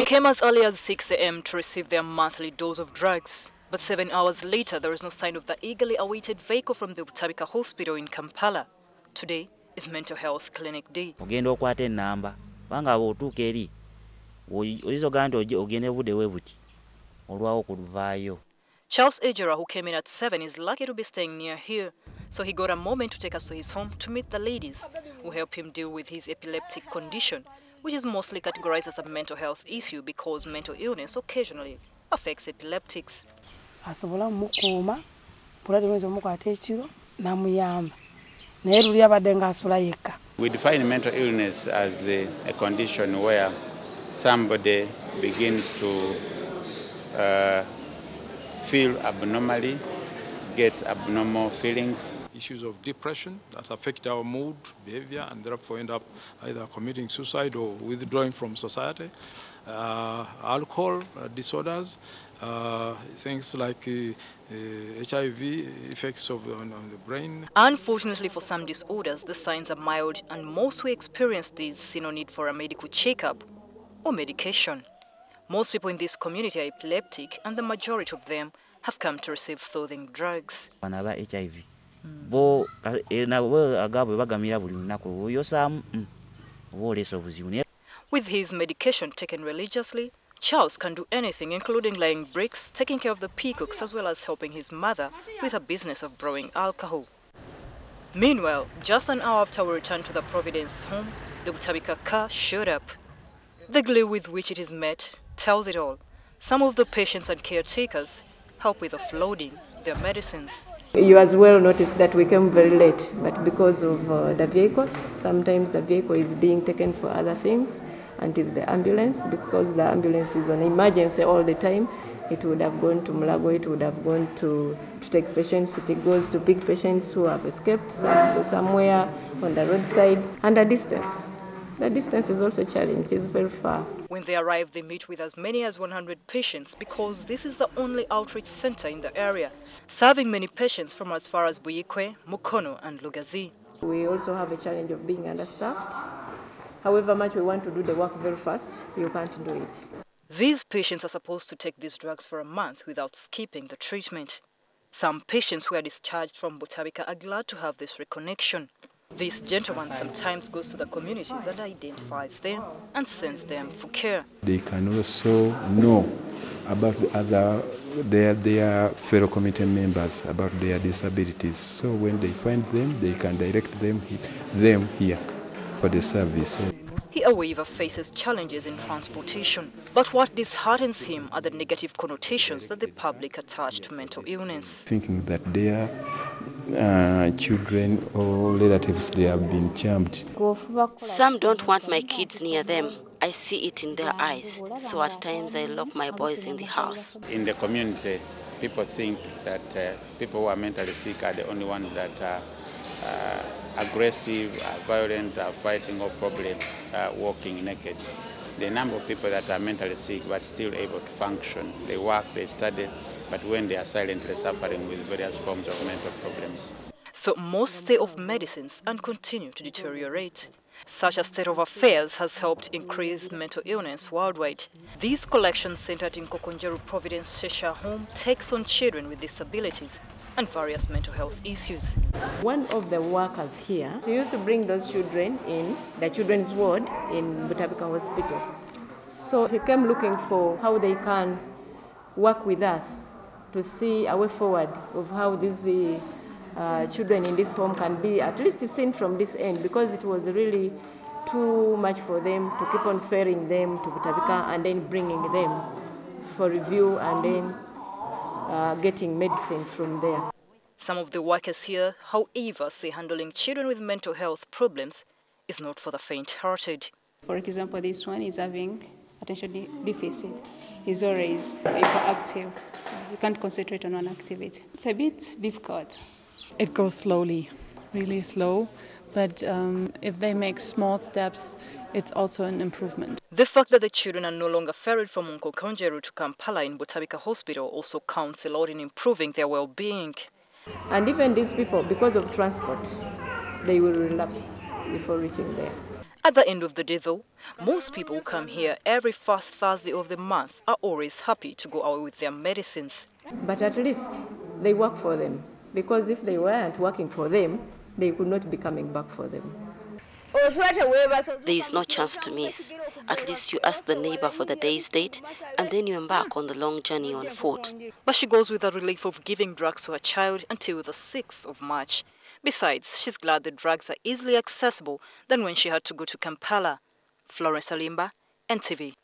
came as early as 6 a.m. to receive their monthly dose of drugs. But 7 hours later, there is no sign of the eagerly awaited vehicle from the Butabika hospital in Kampala. Today is Mental Health Clinic Day. Ogenda okwata enamba banga bw'otuuka eri oyizogamba nti ogende budde webuti olwawo kuluvaayo. Charles Ejera, who came in at 7, is lucky to be staying near here, so he got a moment to take us to his home to meet the ladies who help him deal with his epileptic condition, which is mostly categorized as a mental health issue because mental illness occasionally affects epileptics. Asobola mukuuma pulali wenzo mukwata ekiro namuyamba naye luli abadde ng'asula yekka. We define mental illness as a condition where somebody begins to feel abnormally, gets abnormal feelings. Issues of depression that affect our mood, behavior, and therefore end up either committing suicide or withdrawing from society. Alcohol disorders, things like HIV effects on the brain. Unfortunately for some disorders, the signs are mild, and most who experience these see no need for a medical checkup or medication. Most people in this community are epileptic, and the majority of them have come to receive soothing drugs. HIV. With his medication taken religiously, Charles can do anything, including laying bricks, taking care of the peacocks, as well as helping his mother with her business of brewing alcohol. Meanwhile, just an hour after we returned to the Providence home, the Butabika car showed up. The glee with which it is met tells it all. Some of the patients and caretakers help with offloading their medicines. You as well noticed that we came very late, but because of the vehicles, sometimes the vehicle is being taken for other things, and it's the ambulance, because the ambulance is on emergency all the time. It would have gone to Mulago, it would have gone to take patients, it goes to big patients who have escaped somewhere on the roadside, and the distance. The distance is also a challenge, it's very far. When they arrive, they meet with as many as 100 patients because this is the only outreach center in the area, serving many patients from as far as Buyikwe, Mukono and Lugazi. We also have a challenge of being understaffed. However much we want to do the work very fast, you can't do it. These patients are supposed to take these drugs for a month without skipping the treatment. Some patients who are discharged from Butabika are glad to have this reconnection. This gentleman sometimes goes to the communities and identifies them and sends them for care. They can also know about their fellow community members, about their disabilities. So when they find them, they can direct them here for the service. He, however, faces challenges in transportation. But what disheartens him are the negative connotations that the public attach to mental illness. Thinking that their children or relatives, they have been charmed. Some don't want my kids near them. I see it in their eyes, so at times I lock my boys in the house. In the community, people think that people who are mentally sick are the only ones that are aggressive, violent, fighting, or probably walking naked. The number of people that are mentally sick but still able to function, they work, they study, but when they are silently suffering with various forms of mental problems. So most stay off medicines and continue to deteriorate. Such a state of affairs has helped increase mental illness worldwide. This collection center at Nkonkonjeru Providence Shesha Home takes on children with disabilities and various mental health issues. One of the workers here, she used to bring those children in the children's ward in Butabika Hospital. So he came looking for how they can work with us to see a way forward of how these children in this home can be at least seen from this end, because it was really too much for them to keep on ferrying them to Butabika and then bringing them for review and then getting medicine from there. Some of the workers here, however, say handling children with mental health problems is not for the faint-hearted. For example, this one is having attention deficit. He's always hyperactive. He can't concentrate on one activity. It's a bit difficult. It goes slowly, really slow, but if they make small steps, it's also an improvement. The fact that the children are no longer ferried from Nkonkonjeru to Kampala in Butabika Hospital also counts a lot in improving their well-being. And even these people, because of transport, they will relapse before reaching there. At the end of the day, though, most people who come here every first Thursday of the month are always happy to go away with their medicines. But at least they work for them, because if they weren't working for them, they could not be coming back for them. There is no chance to miss. At least you ask the neighbor for the day's date, and then you embark on the long journey on foot. But she goes with the relief of giving drugs to her child until the 6th of March. Besides, she's glad the drugs are easily accessible than when she had to go to Kampala. Florence Alimba, NTV.